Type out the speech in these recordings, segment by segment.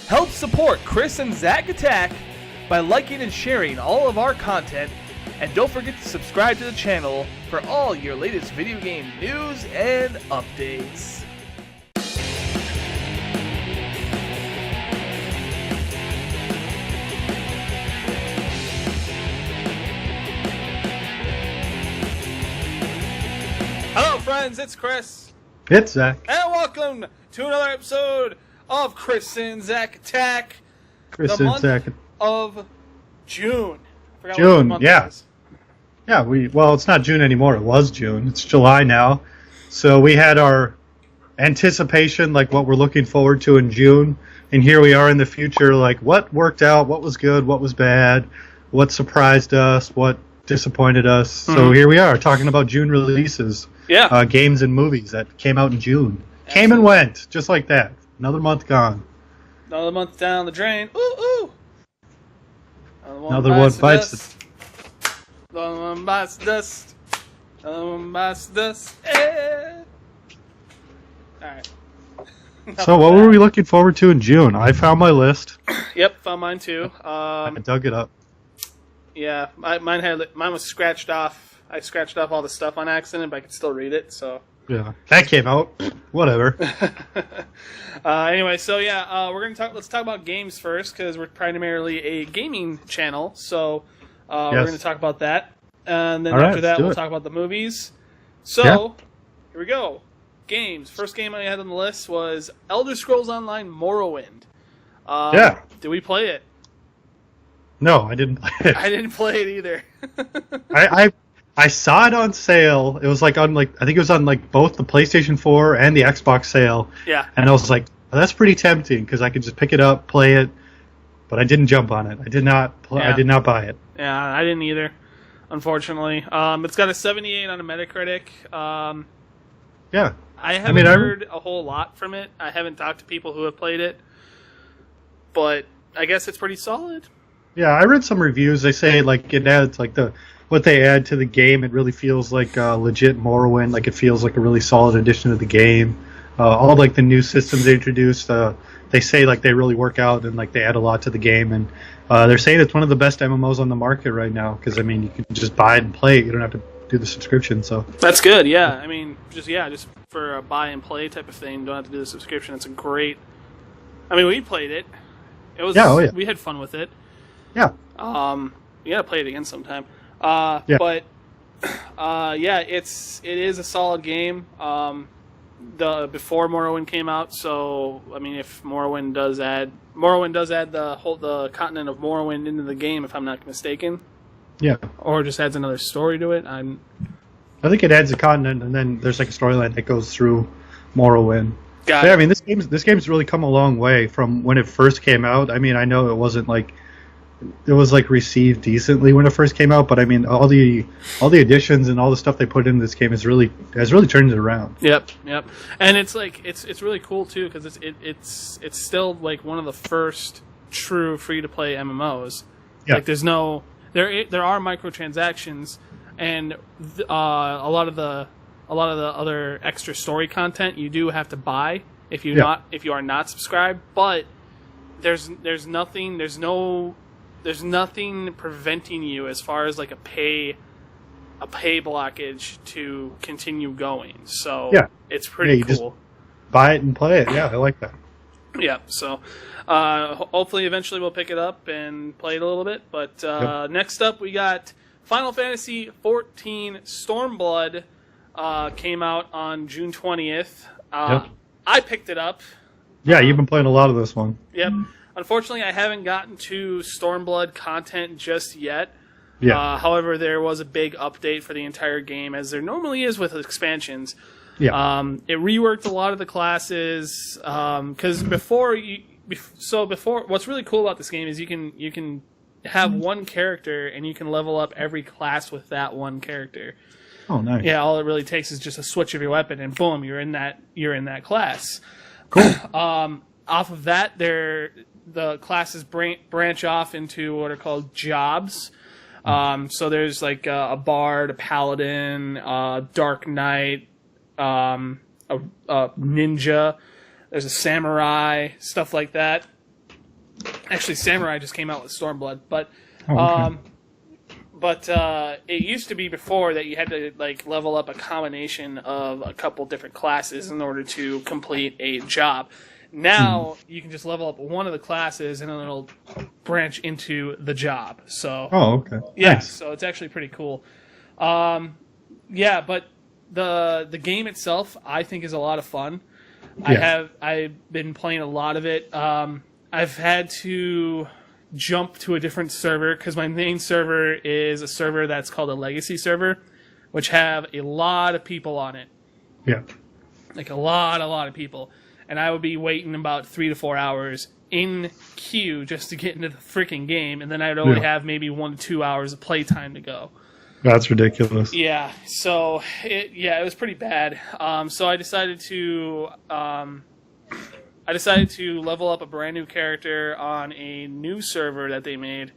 Help support Chris and Zach Attack by liking and sharing all of our content, and don't forget to subscribe to the channel for all your latest video game news and updates. Hello friends, it's Chris. It's Zach. And welcome to another episode of Chris and Zach Attack. Chris and Zach of June. I forgot June, what month yeah. it is. Yeah, well, it's not June anymore. It was June. It's July now. So we had our anticipation, like what we're looking forward to in June. And here we are in the future, like what worked out, what was good, what was bad, what surprised us, what disappointed us. So here we are talking about June releases. Yeah. Games and movies that came out in June. Absolutely. Came and went, just like that. Another month gone. Another month down the drain. Ooh, ooh. Another one bites the dust. Another one bites the dust. Another one bites the dust. Yeah. Alright. So what were we looking forward to in June? I found my list. Yep, found mine too. I dug it up. Yeah, mine was scratched off. I scratched off all the stuff on accident, but I could still read it, so... Yeah, that came out. Whatever. Anyway, so yeah, let's talk about games first, because we're primarily a gaming channel, so we're going to talk about that. And then after that, we'll talk about the movies. So, Here we go. Games. First game I had on the list was Elder Scrolls Online Morrowind. Did we play it? No, I didn't play it. I didn't play it either. I saw it on sale. It was I think it was on both the PlayStation 4 and the Xbox sale. Yeah. And I was like, well, that's pretty tempting because I could just pick it up, play it, but I didn't jump on it. I did not I did not buy it. Yeah, I didn't either, unfortunately. It's got a 78 on a Metacritic. Yeah. I haven't heard a whole lot from it. I haven't talked to people who have played it, but I guess it's pretty solid. Yeah, I read some reviews. They say it adds what they add to the game. It really feels like legit Morrowind. It feels like a really solid addition to the game. All the new systems they introduced, they say they really work out and they add a lot to the game. And they're saying it's one of the best MMOs on the market right now because you can just buy it and play it. You don't have to do the subscription. So that's good. Yeah, just for a buy and play type of thing, don't have to do the subscription. It's a great. We played it. It was we had fun with it. Yeah. You gotta play it again sometime. But it is a solid game. Before Morrowind came out, so if Morrowind does add the continent of Morrowind into the game, if I'm not mistaken. Yeah. Or just adds another story to it. I think it adds a continent, and then there's a storyline that goes through Morrowind. This game's really come a long way from when it first came out. I know it wasn't it was received decently when it first came out, but all the additions and all the stuff they put into this game has really turned it around. Yep. And it's it's really cool too because it's still one of the first true free to play MMOs. Yeah. There are microtransactions and a lot of the other extra story content you do have to buy if you are not subscribed, but there's nothing preventing you as far as a pay blockage to continue going. So it's pretty cool. Just buy it and play it. Yeah, I like that. Yeah, so hopefully eventually we'll pick it up and play it a little bit. But next up we got Final Fantasy XIV Stormblood came out on June 20th. I picked it up. Yeah, you've been playing a lot of this one. Yep. Unfortunately, I haven't gotten to Stormblood content just yet. Yeah. However, there was a big update for the entire game, as there normally is with expansions. Yeah. It reworked a lot of the classes because before, what's really cool about this game is you can have one character and you can level up every class with that one character. Oh, nice. Yeah, all it really takes is just a switch of your weapon, and boom, you're in that class. Cool. Off of that, the classes branch off into what are called jobs. So there's a bard, a paladin, a dark knight, a ninja. There's a samurai, stuff like that. Actually, Samurai just came out with Stormblood, but okay. It used to be before that you had to like level up a combination of a couple different classes in order to complete a job. Now you can just level up one of the classes and then it'll branch into the job. So okay. Yeah, nice. So it's actually pretty cool. Yeah, but the game itself I think is a lot of fun. Yeah. I've been playing a lot of it. I've had to jump to a different server because my main server is a server that's called a legacy server, which have a lot of people on it. Yeah. Like a lot of people. And I would be waiting about 3 to 4 hours in queue just to get into the freaking game, and then I'd only have maybe 1 to 2 hours of playtime to go. That's ridiculous. Yeah, so it was pretty bad. So I decided to level up a brand new character on a new server that they made.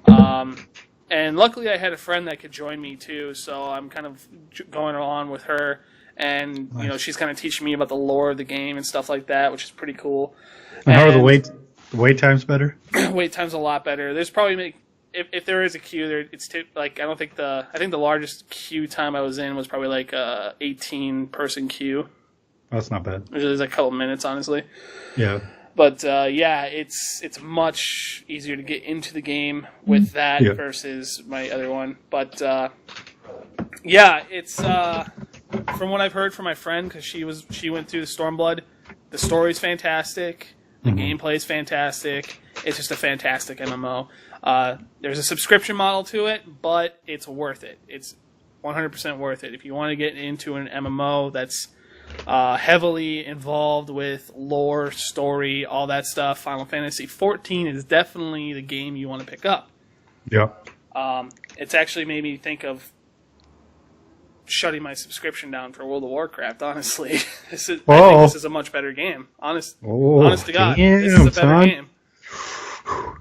And luckily I had a friend that could join me too, so I'm kind of going along with her. And, nice. You know, she's kind of teaching me about the lore of the game and stuff like that, which is pretty cool. And how are the wait times better? Wait times a lot better. There's probably if there is a queue there, it's like I think the largest queue time I was in was probably like 18 person queue. That's not bad. Which is a couple minutes, honestly. Yeah. But it's much easier to get into the game with that versus my other one. But it's from what I've heard from my friend, because she went through the Stormblood. The story's fantastic. The gameplay is fantastic. It's just a fantastic MMO. There's a subscription model to it, but it's worth it. It's 100% worth it. If you want to get into an MMO that's heavily involved with lore, story, all that stuff, Final Fantasy XIV is definitely the game you want to pick up. Yeah. It's actually made me think of shutting my subscription down for World of Warcraft, honestly. I think this is a much better game. Honest to God, this is a better game.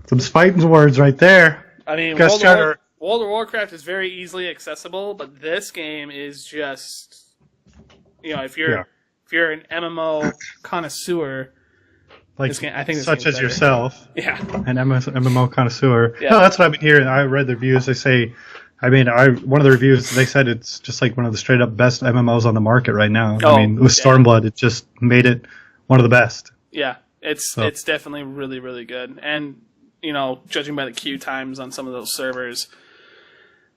Some fighting words right there. I mean, World of Warcraft is very easily accessible, but this game is just, if you're an MMO connoisseur, like this game, I think this such as better. Yourself, an MMO connoisseur. Yeah. No, that's what I've been hearing. I read the reviews. They say, one of the reviews, they said it's just like one of the straight up best MMOs on the market right now. With Stormblood, it just made it one of the best. Yeah, it's definitely really, really good. And, judging by the queue times on some of those servers,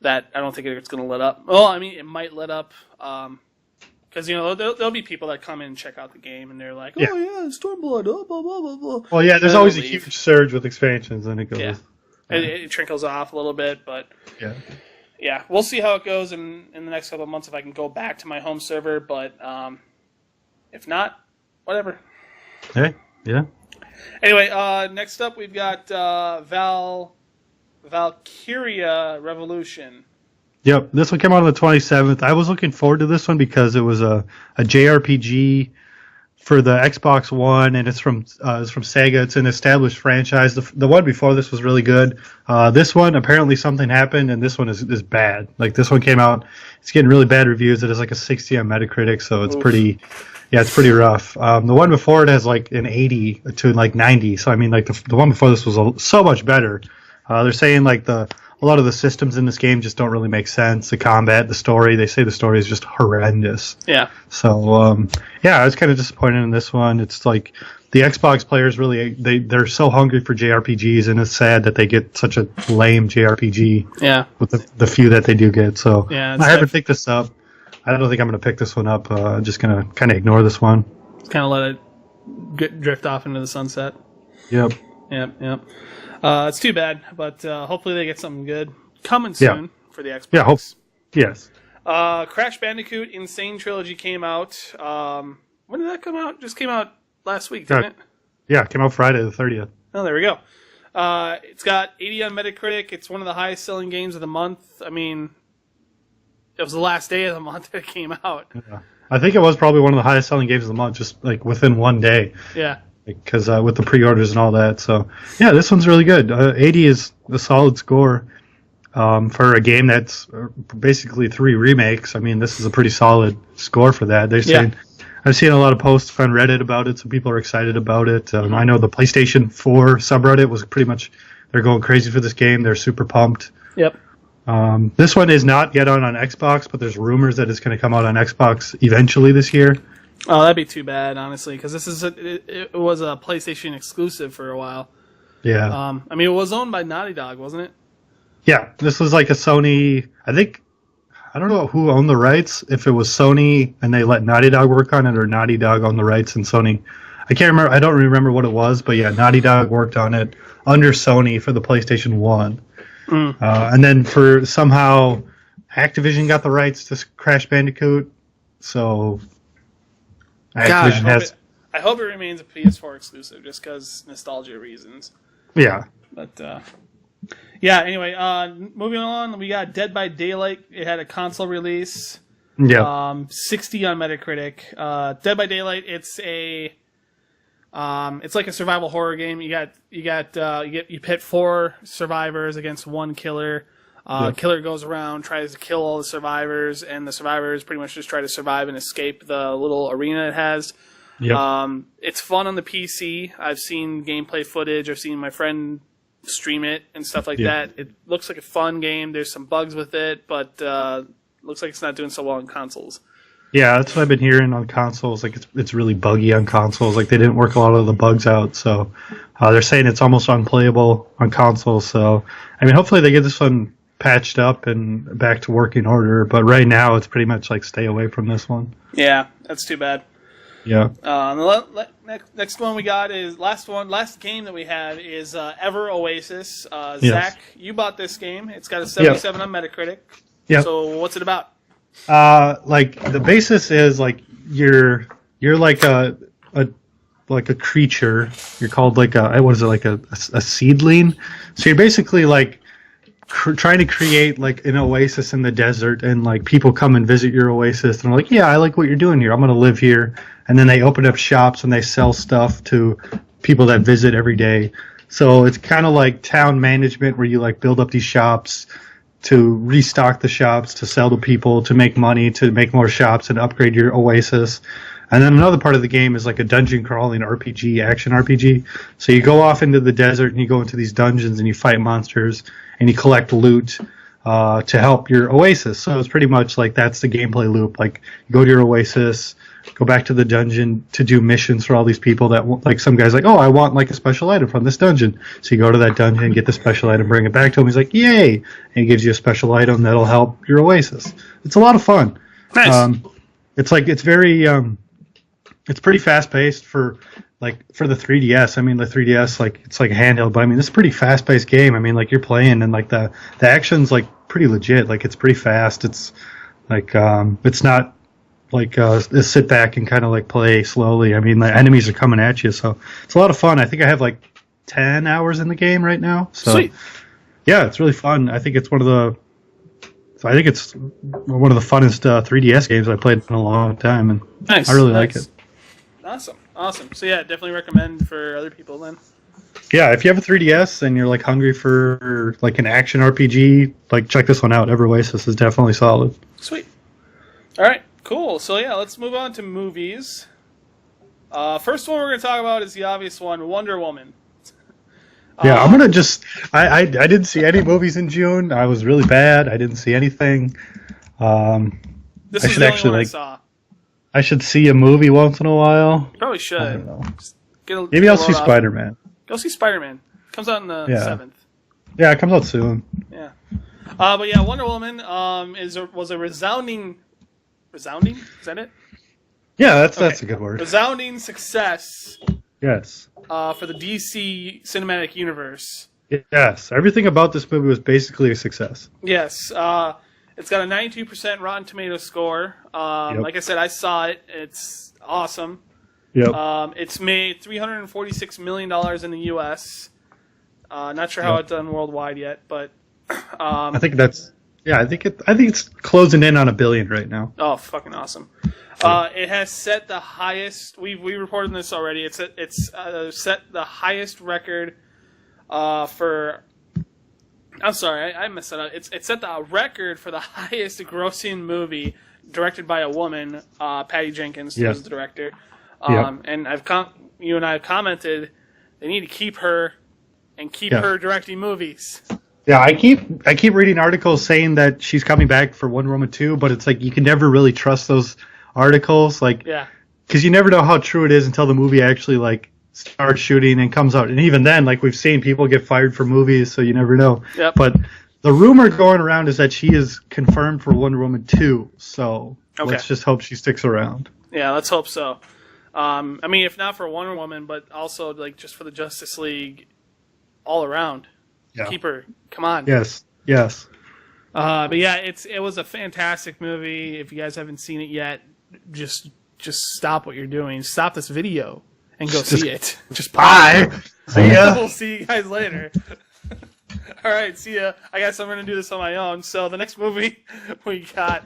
that I don't think it's going to let up. Well, I mean, it might let up, because, there'll be people that come in and check out the game, and they're like, Stormblood, blah, blah, blah, blah. Well, yeah, there's always a huge surge with expansions, and it goes. Yeah. It trickles off a little bit, but yeah, we'll see how it goes in the next couple of months if I can go back to my home server. But if not, whatever. Hey, yeah. Anyway, next up we've got Valkyria Revolution. Yep, this one came out on the 27th. I was looking forward to this one because it was a JRPG for the Xbox One, and it's from Sega. It's an established franchise. The one before this was really good. This one, apparently something happened, and this one is bad. Like, this one came out, it's getting really bad reviews. It has like a 60 on Metacritic, so it's pretty rough. The one before it has like an 80 to like 90. So I mean, like the one before this was so much better. They're saying like a lot of the systems in this game just don't really make sense. The combat, the story, they say the story is just horrendous. Yeah. So, I was kind of disappointed in this one. It's like the Xbox players really, they're so hungry for JRPGs, and it's sad that they get such a lame JRPG. Yeah. With the few that they do get. So, I haven't picked this up. I don't think I'm going to pick this one up. I'm just going to kind of ignore this one. Kind of let it drift off into the sunset. Yep. It's too bad, but hopefully they get something good coming soon for the Xbox. Yeah, yes. Crash Bandicoot Insane Trilogy came out. When did that come out? Just came out last week, didn't it? Yeah, it came out Friday the 30th. Oh, there we go. It's got 80 on Metacritic. It's one of the highest selling games of the month. I mean, it was the last day of the month that it came out. Yeah. I think it was probably one of the highest selling games of the month, just like within one day. Yeah. Because with the pre-orders and all that. So, yeah, this one's really good. 80 is a solid score for a game that's basically 3 remakes. I mean, this is a pretty solid score for that. They're saying, I've seen a lot of posts on Reddit about it, so people are excited about it. I know the PlayStation 4 subreddit was pretty much, they're going crazy for this game. They're super pumped. Yep. This one is not yet on Xbox, but there's rumors that it's going to come out on Xbox eventually this year. Oh, that'd be too bad, honestly, because it was a PlayStation exclusive for a while. Yeah. I mean, it was owned by Naughty Dog, wasn't it? Yeah, this was like a Sony. I don't know who owned the rights. If it was Sony and they let Naughty Dog work on it, or Naughty Dog owned the rights and Sony. I can't remember. I don't remember what it was, but yeah, Naughty Dog worked on it under Sony for the PlayStation 1. And then for somehow Activision got the rights to Crash Bandicoot, so Activision I hope it remains a PS4 exclusive, just because nostalgia reasons. Yeah. But yeah. Anyway, moving on, we got Dead by Daylight. It had a console release. Yeah. 60 on Metacritic. Dead by Daylight. It's like a survival horror game. You pit 4 survivors against 1 killer. Killer goes around, tries to kill all the survivors, and the survivors pretty much just try to survive and escape the little arena it has. Yep. It's fun on the PC. I've seen gameplay footage. I've seen my friend stream it and stuff like that. It looks like a fun game. There's some bugs with it, but looks like it's not doing so well on consoles. Yeah, that's what I've been hearing on consoles. Like it's really buggy on consoles. Like they didn't work a lot of the bugs out, so they're saying it's almost unplayable on consoles. So I mean, hopefully they get this one patched up and back to working order. But right now, it's pretty much like stay away from this one. Yeah, that's too bad. Yeah. Next one we got is last game that we have is Ever Oasis. Yes. Zach, you bought this game. It's got a 77 on Metacritic. Yeah. So what's it about? Like the basis is like you're like a creature. You're called like a seedling. So you're basically like trying to create like an oasis in the desert, and like people come and visit your oasis and are like, yeah, I like what you're doing here. I'm gonna live here. And then they open up shops and they sell stuff to people that visit every day. So it's kind of like town management where you like build up these shops to restock the shops, to sell to people, to make money, to make more shops and upgrade your oasis. And then another part of the game is like a dungeon crawling RPG, action RPG. So you go off into the desert and you go into these dungeons and you fight monsters and you collect loot to help your oasis. So it's pretty much like that's the gameplay loop. Like you go to your oasis, go back to the dungeon to do missions for all these people that like some guy's like, oh, I want like a special item from this dungeon. So you go to that dungeon, get the special item, bring it back to him. He's like, yay! And he gives you a special item that'll help your oasis. It's a lot of fun. Nice. It's pretty fast paced for the 3DS. I mean, the 3DS it's like handheld, but I mean, it's a pretty fast paced game. I mean, like you're playing and like the action's like pretty legit. Like it's pretty fast. It's like it's not like sit back and kind of like play slowly. I mean, the enemies are coming at you, so it's a lot of fun. I think I have like 10 hours in the game right now. So sweet. Yeah, it's really fun. I think it's one of the funnest 3DS games I played in a long time, and nice. I really like it. Awesome. So yeah, definitely recommend for other people then. Yeah, if you have a 3DS and you're like hungry for like an action RPG, like check this one out. Ever Oasis is definitely solid. Sweet. All right, cool. So yeah, let's move on to movies. First one we're going to talk about is the obvious one, Wonder Woman. Yeah, I'm gonna just. I didn't see any movies in June. I was really bad. I didn't see anything. This is the only one I saw. I should see a movie once in a while. You probably should. I don't know. Maybe I'll see Spider-Man. Go see Spider-Man. Comes out on the 7th. Yeah, it comes out soon. Yeah. But yeah, Wonder Woman was a resounding. Resounding? Is that it? Yeah, that's a good word. Resounding success. Yes. For the DC cinematic universe. Yes. Everything about this movie was basically a success. Yes. It's got a 92% Rotten Tomatoes score. Like I said, I saw it. It's awesome. Yep. It's made $346 million in the U.S. Not sure how it's done worldwide yet, but I think that's I think it's closing in on $1 billion right now. Oh, fucking awesome! It has set the highest. We reported this already. It's set the highest record for. I'm sorry, I messed that up. It's set the record for the highest grossing movie directed by a woman, Patty Jenkins was the director. And you and I have commented they need to keep her and keep her directing movies. Yeah, I keep reading articles saying that she's coming back for Wonder Woman 2, but it's like you can never really trust those articles, like, because you never know how true it is until the movie actually like starts shooting and comes out. And even then, like we've seen people get fired for movies, so you never know. Yep. But the rumor going around is that she is confirmed for Wonder Woman 2, so let's just hope she sticks around. Yeah, let's hope so. I mean, if not for Wonder Woman, but also like just for the Justice League all around. Yeah. Keep her. Come on. Yes. But yeah, it was a fantastic movie. If you guys haven't seen it yet, just stop what you're doing. Stop this video and go see it. Just bye. See ya. We'll see you guys later. All right, see ya. I guess I'm going to do this on my own. So the next movie we got.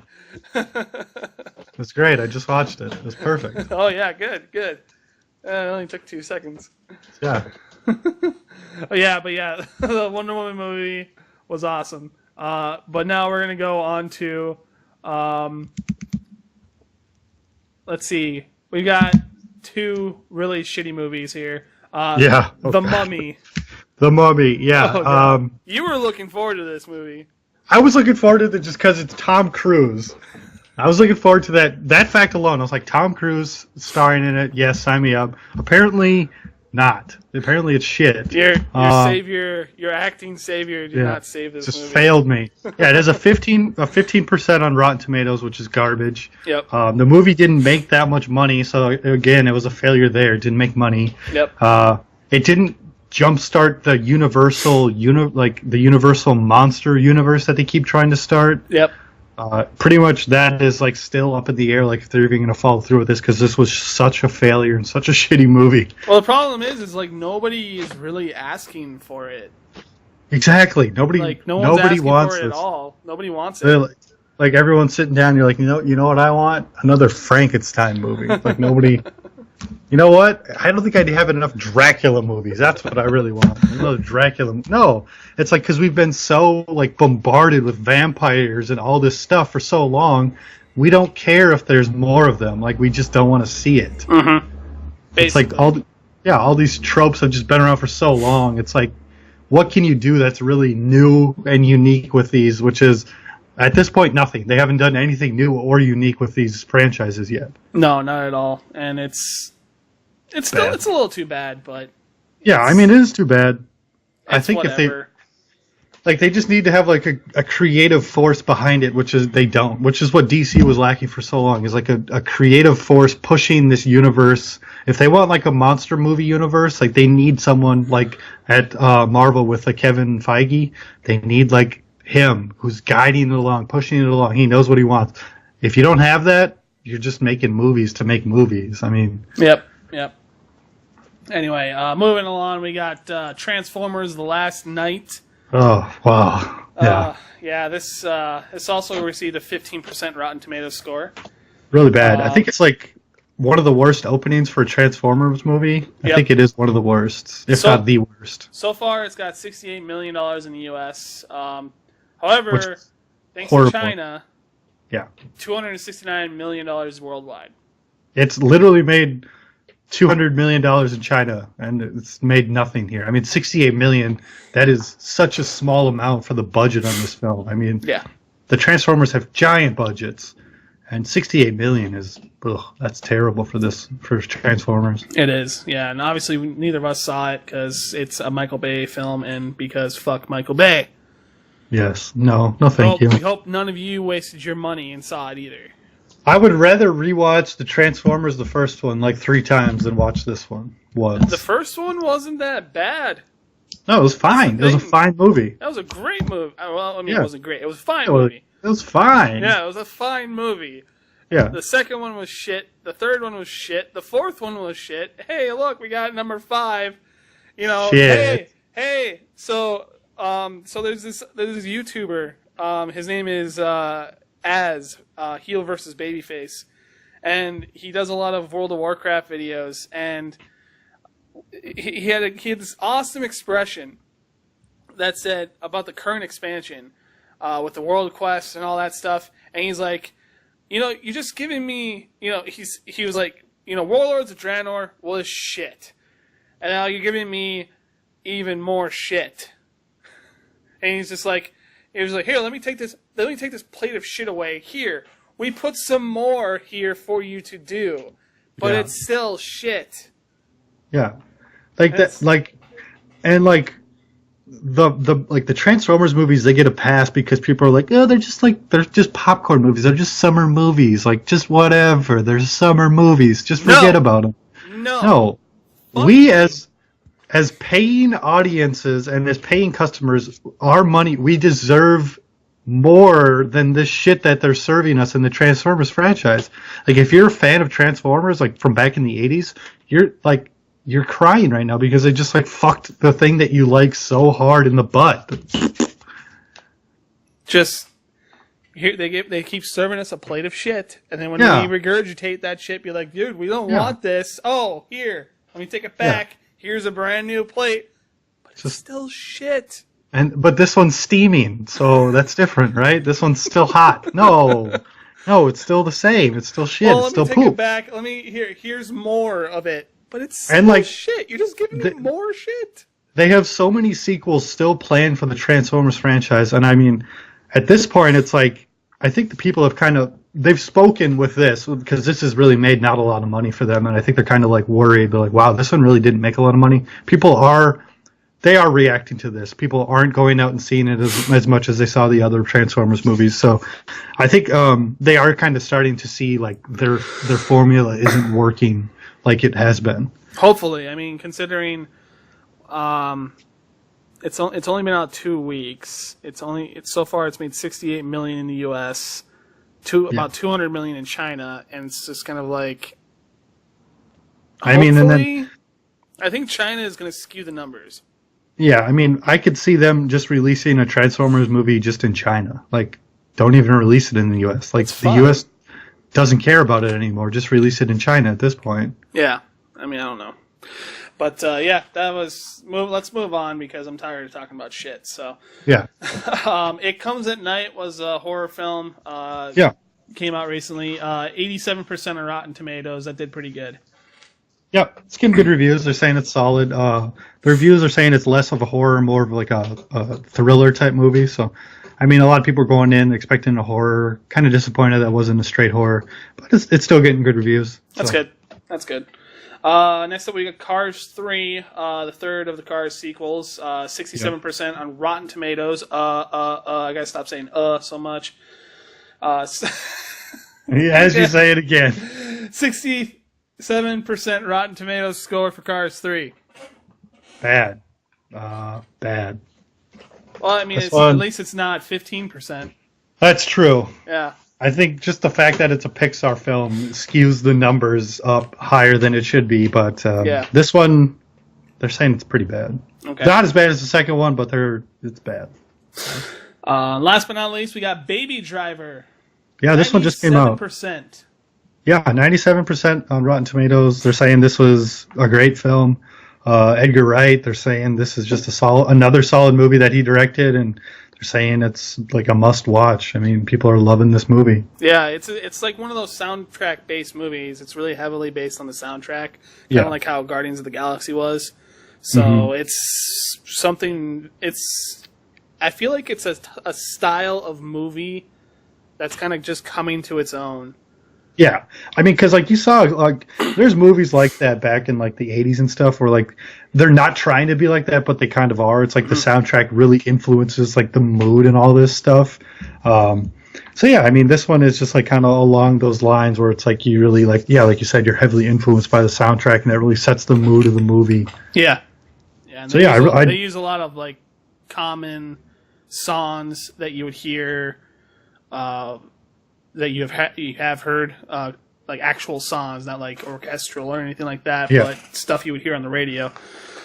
It's great. I just watched it. It was perfect. Oh, yeah, good. It only took 2 seconds. Yeah. But yeah, the Wonder Woman movie was awesome. But now we're going to go on to, let's see. We've got 2 really shitty movies here. The Mummy. The Mummy, yeah. Oh, you were looking forward to this movie. I was looking forward to it just because it's Tom Cruise. I was looking forward to that fact alone. I was like, Tom Cruise starring in it. Yes, sign me up. Apparently not. Apparently it's shit. Your savior, your acting savior did not save this movie. Just failed me. Yeah, it has a 15% on Rotten Tomatoes, which is garbage. Yep. The movie didn't make that much money, so again, it was a failure there. It didn't make money. Yep. It didn't jumpstart the Universal monster universe that they keep trying to start. Yep. Pretty much that is like still up in the air, like if they're even going to follow through with this, because this was such a failure and such a shitty movie. Well, the problem is like nobody is really asking for it. Exactly. Nobody wants it this at all. Nobody wants it. Like everyone's sitting down, you're like, you know what I want? Another Frankenstein movie. Like nobody. You know what? I don't think I'd have enough Dracula movies. That's what I really want. Another Dracula. No, it's like because we've been so like bombarded with vampires and all this stuff for so long, we don't care if there's more of them. Like we just don't want to see it. Mm-hmm. It's like all these tropes have just been around for so long. It's like, what can you do that's really new and unique with these? Which is, at this point, nothing. They haven't done anything new or unique with these franchises yet. No, not at all. And it's a little too bad, but yeah, I mean it is too bad. I think whatever. if they just need to have like a creative force behind it, which is they don't, which is what DC was lacking for so long, is like a creative force pushing this universe. If they want like a monster movie universe, like they need someone like at Marvel with like Kevin Feige. They need like him who's guiding it along, pushing it along. He knows what he wants. If you don't have that, you're just making movies to make movies. I mean, Yep. Anyway, moving along, we got Transformers: The Last Night. Oh wow! Yeah, this also received a 15% Rotten Tomatoes score. Really bad. I think it's like one of the worst openings for a Transformers movie. I think it is one of the worst, if not the worst. So far, it's got $68 million in the U.S. However, thanks to China, $269 million worldwide. It's literally made $200 million in China, and it's made nothing here. I mean, $68 million, that is such a small amount for the budget on this film. I mean, the Transformers have giant budgets, and $68 million is, that's terrible for Transformers. It is, yeah, and obviously neither of us saw it because it's a Michael Bay film, and because fuck Michael Bay. Yes, no thank you. We hope none of you wasted your money and saw it either. I would rather rewatch the Transformers, the first one, like 3 times than watch this one once. The first one wasn't that bad. No, it was fine. It was a fine movie. That was a great movie. Well, I mean, it wasn't great. It was a fine movie. It was fine. Yeah, it was a fine movie. Yeah. The second one was shit. The third one was shit. The fourth one was shit. Hey, look, we got number 5. You know, shit. Hey. So there's this YouTuber. His name is Heel versus Babyface, and he does a lot of World of Warcraft videos, and he had this awesome expression that said about the current expansion with the World Quest and all that stuff, and he's like, you're just giving me, he was like, Warlords of Draenor was shit. And now you're giving me even more shit. And he's just like, here, let me take this plate of shit away. Here, we put some more here for you to do. But it's still shit. Yeah. The Transformers movies, they get a pass because people are like, oh, they're just popcorn movies. They're just summer movies. Like, just whatever. They're summer movies. Just forget about them. No. We as paying audiences and as paying customers, our money, we deserve more than this shit that they're serving us in the Transformers franchise. Like, if you're a fan of Transformers, like from back in the 80s, you're crying right now because they just fucked the thing that you like so hard in the butt. Just here, they keep serving us a plate of shit, and then when we regurgitate that shit, be like, dude, we don't want this. Oh, here, let me take it back. Yeah. Here's a brand new plate, but it's still shit. But this one's steaming, so that's different, right? This one's still hot. No, it's still the same. It's still shit. It's still poop. Let me take it back. Here's more of it. But it's still shit. You're just giving me more shit. They have so many sequels still planned for the Transformers franchise, and I mean, at this point, it's like, I think the people have they've spoken with this, because this has really made not a lot of money for them, and I think they're kind of worried. They're like, wow, this one really didn't make a lot of money. They are reacting to this. People aren't going out and seeing it as much as they saw the other Transformers movies. So I think they are kind of starting to see their formula isn't working like it has been. Hopefully. I mean, considering it's only been out 2 weeks. So far it's made $68 million in the US, about $200 million in China, and it's just kind of like, I think China is going to skew the numbers. Yeah, I mean, I could see them just releasing a Transformers movie just in China. Don't even release it in the US. The US doesn't care about it anymore. Just release it in China at this point. Yeah. I mean, I don't know. But, that was... Let's move on because I'm tired of talking about shit, so... Yeah. It Comes at Night was a horror film. Came out recently. 87% on Rotten Tomatoes. That did pretty good. Yep, it's getting good reviews. They're saying it's solid. The reviews are saying it's less of a horror, more of a thriller type movie. So, I mean, a lot of people are going in expecting a horror. Kind of disappointed that wasn't a straight horror, but it's still getting good reviews. So. That's good. Next up, we got Cars 3, the third of the Cars sequels. 67% on Rotten Tomatoes. I gotta stop saying so much. As you say it again. 67% Rotten Tomatoes score for Cars 3. Bad. Bad. Well, I mean, at least it's not 15%. That's true. Yeah. I think just the fact that it's a Pixar film skews the numbers up higher than it should be, but this one, they're saying it's pretty bad. Okay. Not as bad as the second one, but it's bad. Last but not least, we got Baby Driver. Yeah, this one just came out. 97%. Yeah, 97% on Rotten Tomatoes. They're saying this was a great film. Edgar Wright, they're saying this is just another solid movie that he directed, and they're saying it's a must-watch. I mean, people are loving this movie. Yeah, it's like one of those soundtrack-based movies. It's really heavily based on the soundtrack, kind of like how Guardians of the Galaxy was. So it's something. I feel like it's a style of movie that's kind of just coming to its own. Yeah, I mean, because you saw, there's movies like that back in the 80s and stuff where they're not trying to be like that, but they kind of are. It's the soundtrack really influences the mood and all this stuff. So yeah, I mean, this one is just kind of along those lines where it's you really like you said, you're heavily influenced by the soundtrack, and that really sets the mood of the movie. Yeah. Yeah. So they use a lot of common songs that you would hear. That you have heard, actual songs, not orchestral or anything like that, but stuff you would hear on the radio.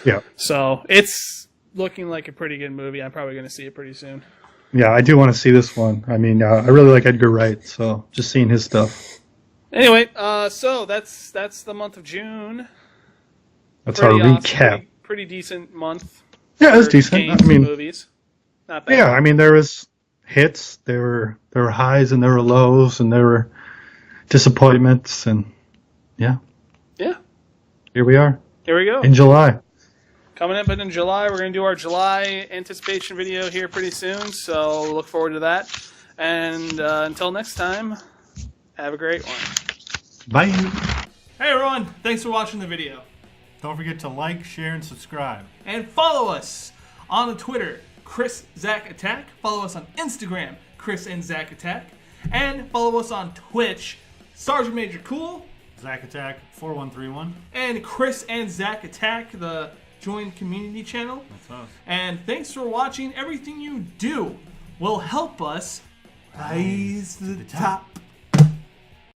Yeah. So it's looking like a pretty good movie. I'm probably going to see it pretty soon. Yeah, I do want to see this one. I mean, I really like Edgar Wright, so just seeing his stuff. Anyway, so that's the month of June. That's our recap. Pretty decent month. Yeah, it was decent. Movies. Not bad. Yeah, I mean, there was hits, there were highs and there were lows, and there were disappointments, and yeah. Here we are. Here we go. In July. Coming up in July, we're going to do our July anticipation video here pretty soon, so look forward to that. And until next time, have a great one. Bye. Hey everyone, thanks for watching the video. Don't forget to like, share, and subscribe. And follow us on Twitter, ChrisAndZachAttack. Follow us on Instagram, ChrisAndZachAttack. And follow us on Twitch, SgtMajorCool. Zach Attack 4131. And ChrisAndZachAttack, the join community channel. That's us. And thanks for watching. Everything you do will help us rise to the top.